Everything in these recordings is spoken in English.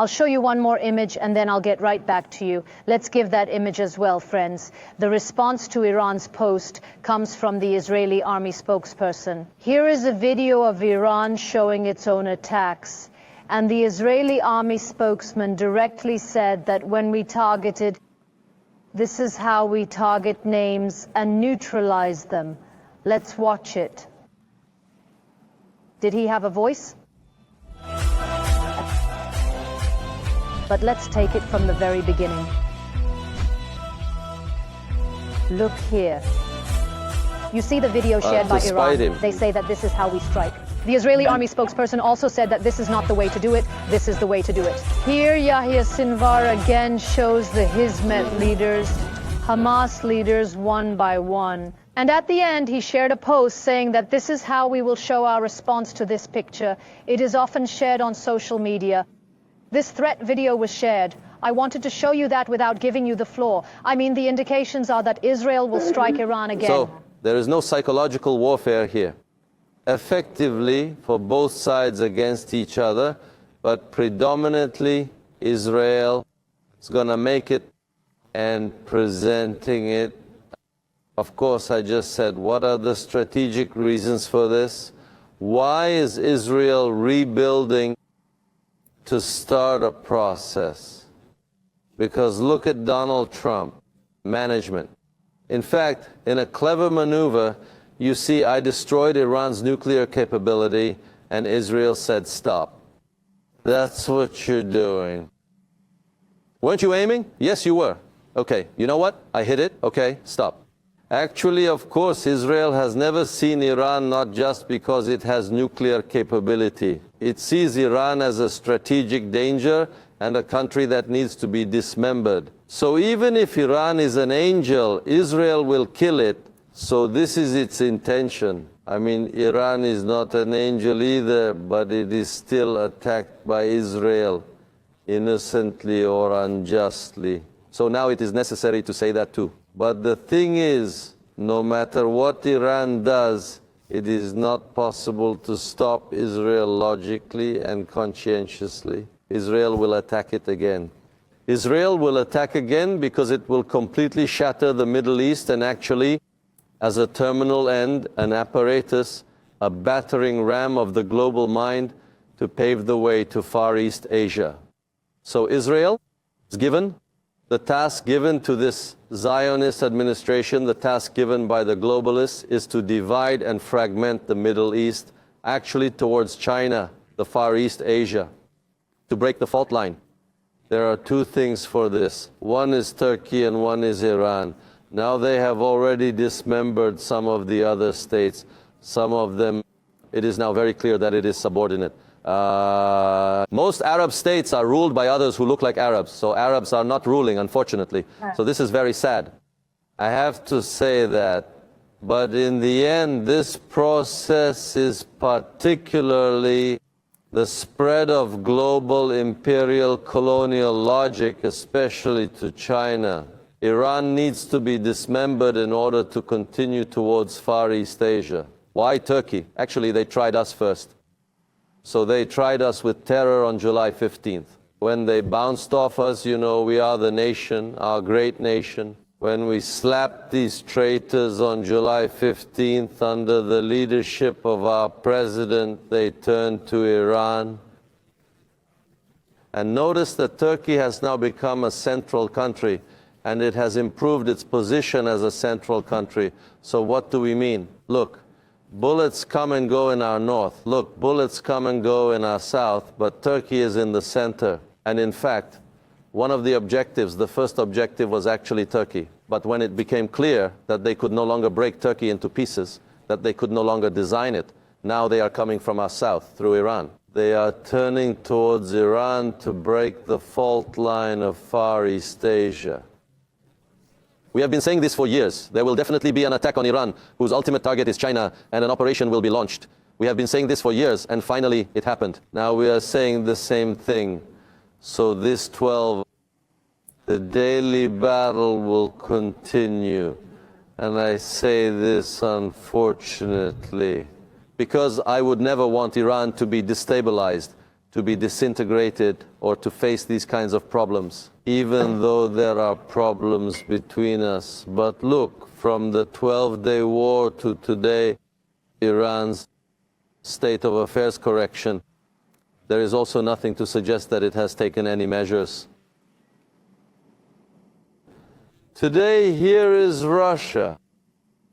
I'll show you one more image and then I'll get right back to you. Let's give that image as well, friends. The response to Iran's post comes from the Israeli army spokesperson. Here is a video of Iran showing its own attacks. And the Israeli army spokesman directly said that when we targeted, this is how we target names and neutralize them. Let's watch it. Did he have a voice? But let's take it from the very beginning. Look here. You see the video shared by Iran. They say that this is how we strike. The Israeli army spokesperson also said that this is not the way to do it, this is the way to do it. Here Yahya Sinwar again shows the Hizmet leaders, Hamas leaders one by one. And at the end, he shared a post saying that this is how we will show our response to this picture. It is often shared on social media. This threat video was shared. I wanted to show you that without giving you the floor. I mean, the indications are that Israel will strike Iran again. So, there is no psychological warfare here. Effectively, for both sides against each other, but predominantly Israel is going to make it and presenting it. Of course, I just said, what are the strategic reasons for this? Why is Israel rebuilding to start a process? Because look at Donald Trump, management. In fact, in a clever maneuver, you see, I destroyed Iran's nuclear capability, and Israel said stop. That's what you're doing. Weren't you aiming? Yes, you were. Okay, you know what? I hit it. Okay, stop. Actually, of course, Israel has never seen Iran not just because it has nuclear capability. It sees Iran as a strategic danger and a country that needs to be dismembered. So even if Iran is an angel, Israel will kill it. So this is its intention. I mean, Iran is not an angel either, but it is still attacked by Israel, innocently or unjustly. So now it is necessary to say that too. But the thing is, no matter what Iran does, it is not possible to stop Israel logically and conscientiously. Israel will attack it again. Israel will attack again because it will completely shatter the Middle East and actually, as a terminal end, an apparatus, a battering ram of the global mind to pave the way to Far East Asia. So Israel is given the task given to this Zionist administration, the task given by the globalists, is to divide and fragment the Middle East, actually towards China, the Far East Asia, to break the fault line. There are two things for this. One is Turkey and one is Iran. Now they have already dismembered some of the other states. Some of them, it is now very clear that it is subordinate. Most Arab states are ruled by others who look like Arabs. So Arabs are not ruling, unfortunately. So this is very sad. I have to say that. But in the end, this process is particularly the spread of global imperial colonial logic, especially to China. Iran needs to be dismembered in order to continue towards Far East Asia. Why Turkey? Actually, they tried us first. So they tried us with terror on July 15th. When they bounced off us, you know, we are the nation, our great nation. When we slapped these traitors on July 15th under the leadership of our president, they turned to Iran. And notice that Turkey has now become a central country, and it has improved its position as a central country. So what do we mean? Look, bullets come and go in our north. Look, bullets come and go in our south, but Turkey is in the center. And in fact, one of the objectives, the first objective was actually Turkey. But when it became clear that they could no longer break Turkey into pieces, that they could no longer design it, now they are coming from our south through Iran. They are turning towards Iran to break the fault line of Far East Asia. We have been saying this for years. There will definitely be an attack on Iran, whose ultimate target is China, and an operation will be launched. We have been saying this for years, and finally it happened. Now we are saying the same thing. So this 12, the daily battle will continue. And I say this unfortunately, because I would never want Iran to be destabilized. to be disintegrated or to face these kinds of problems, even though there are problems between us. But look, from the 12-day war to today, Iran's state of affairs correction, there is also nothing to suggest that it has taken any measures. Today, here is Russia,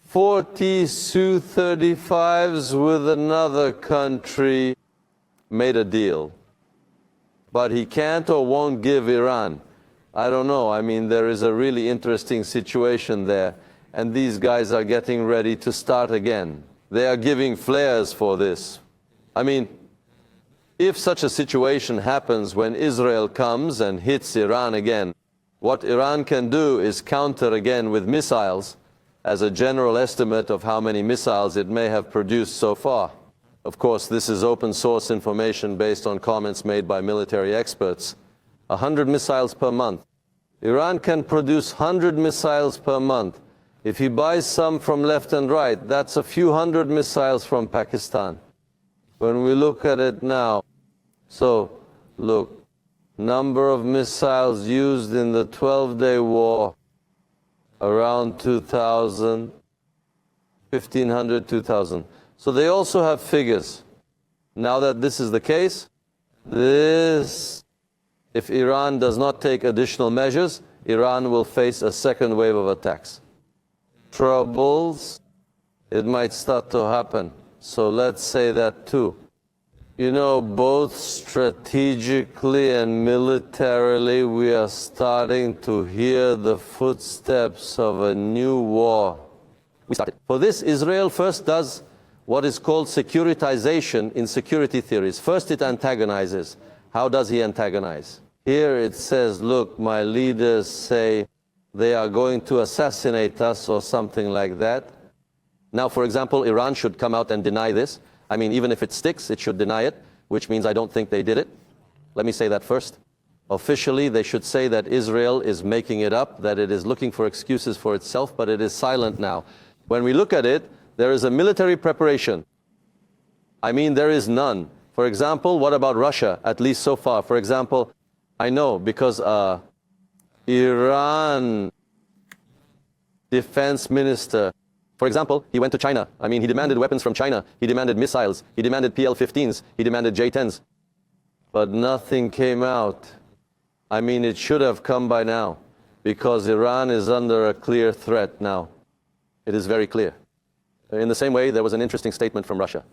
40 Su-35s with another country, made a deal. But he can't or won't give Iran. I don't know. I mean, there is a really interesting situation there. And these guys are getting ready to start again. They are giving flares for this. I mean, if such a situation happens when Israel comes and hits Iran again, what Iran can do is counter again with missiles, as a general estimate of how many missiles it may have produced so far. Of course, this is open source information based on comments made by military experts. 100 missiles per month. Iran can produce 100 missiles per month. If he buys some from left and right, that's a few hundred missiles from Pakistan. When we look at it now, so look, number of missiles used in the 12-day war, around 2,000, 1,500, 2,000. So they also have figures. Now that this is the case, if Iran does not take additional measures, Iran will face a second wave of attacks. Troubles, it might start to happen. So let's say that too. You know, both strategically and militarily, we are starting to hear the footsteps of a new war. We started. For this, Israel first does what is called securitization in security theories. First, it antagonizes. How does he antagonize? Here it says, look, my leaders say they are going to assassinate us or something like that. Now, for example, Iran should come out and deny this. I mean, even if it sticks, it should deny it, which means I don't think they did it. Let me say that first. Officially, they should say that Israel is making it up, that it is looking for excuses for itself, but it is silent now. When we look at it, there is a military preparation. I mean, there is none. For example, what about Russia, at least so far? For example, I know because Iran defense minister, for example, he went to China. I mean, he demanded weapons from China. He demanded missiles. He demanded PL-15s. He demanded J-10s. But nothing came out. I mean, it should have come by now, because Iran is under a clear threat now. It is very clear. In the same way, there was an interesting statement from Russia.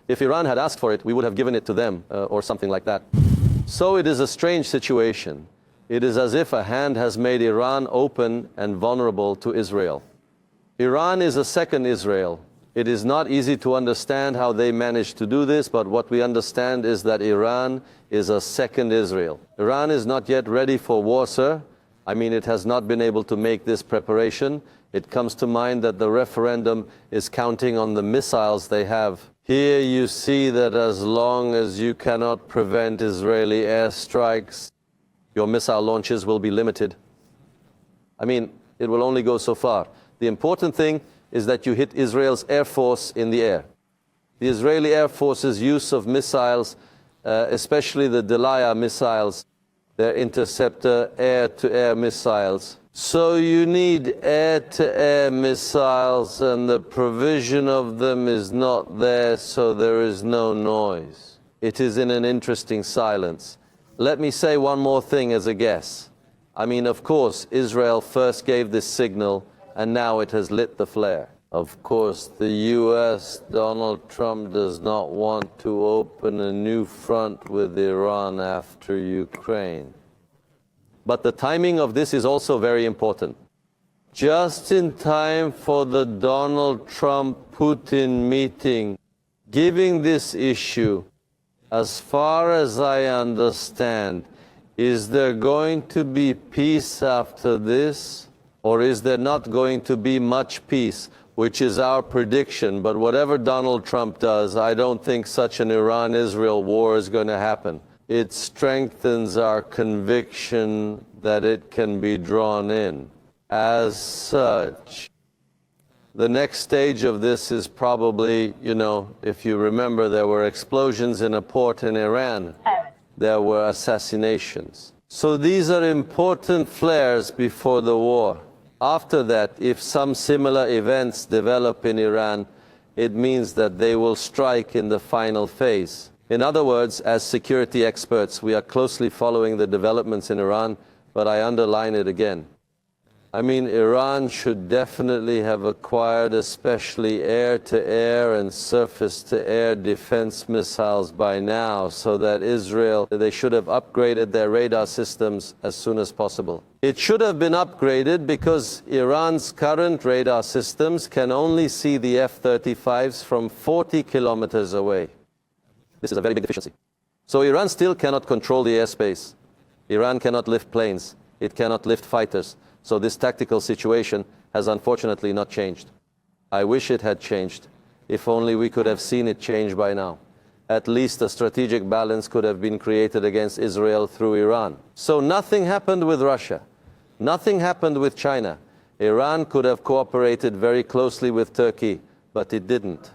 If Iran had asked for it, we would have given it to them, or something like that. So it is a strange situation. It is as if a hand has made Iran open and vulnerable to Israel. Iran is a second Israel. It is not easy to understand how they managed to do this, but what we understand is that Iran is a second Israel. Iran is not yet ready for war, sir. I mean, it has not been able to make this preparation. It comes to mind that the referendum is counting on the missiles they have. Here you see that as long as you cannot prevent Israeli airstrikes, your missile launches will be limited. I mean, it will only go so far. The important thing is that you hit Israel's air force in the air. The Israeli Air Force's use of missiles, especially the Delia missiles, their interceptor air-to-air missiles. So you need air-to-air missiles, and the provision of them is not there, so there is no noise. It is in an interesting silence. Let me say one more thing as a guess. I mean, of course, Israel first gave this signal, and now it has lit the flare. Of course, the US, Donald Trump, does not want to open a new front with Iran after Ukraine. But the timing of this is also very important. Just in time for the Donald Trump-Putin meeting, giving this issue, as far as I understand, is there going to be peace after this? Or is there not going to be much peace, which is our prediction? But whatever Donald Trump does, I don't think such an Iran-Israel war is going to happen. It strengthens our conviction that it can be drawn in. As such, The next stage of this is probably, you know, if you remember, there were explosions in a port in Iran. There were assassinations. So these are important flares before the war. After that, if some similar events develop in Iran, it means that they will strike in the final phase. In other words, as security experts, we are closely following the developments in Iran, but I underline it again. I mean, Iran should definitely have acquired especially air-to-air and surface-to-air defense missiles by now, so that Israel, they should have upgraded their radar systems as soon as possible. It should have been upgraded because Iran's current radar systems can only see the F-35s from 40 kilometers away. This is a very big deficiency. So Iran still cannot control the airspace. Iran cannot lift planes. It cannot lift fighters. So this tactical situation has unfortunately not changed. I wish it had changed. If only we could have seen it change by now. At least a strategic balance could have been created against Israel through Iran. So nothing happened with Russia. Nothing happened with China. Iran could have cooperated very closely with Turkey, but it didn't.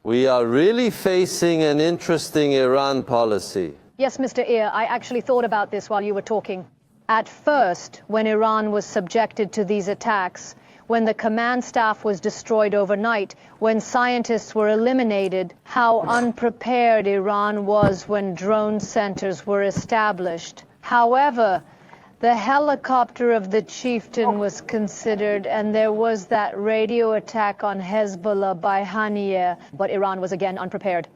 We are really facing an interesting Iran policy. Yes, Mr. Ear, I actually thought about this while you were talking. At first, when Iran was subjected to these attacks, when the command staff was destroyed overnight, when scientists were eliminated, how unprepared Iran was when drone centers were established. However, the helicopter of the chieftain was considered, and there was that radio attack on Hezbollah by Khamenei, but Iran was again unprepared.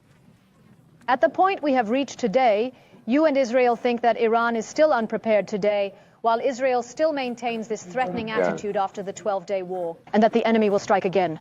At the point we have reached today, you and Israel think that Iran is still unprepared today, while Israel still maintains this threatening attitude after the 12-day war, and that the enemy will strike again.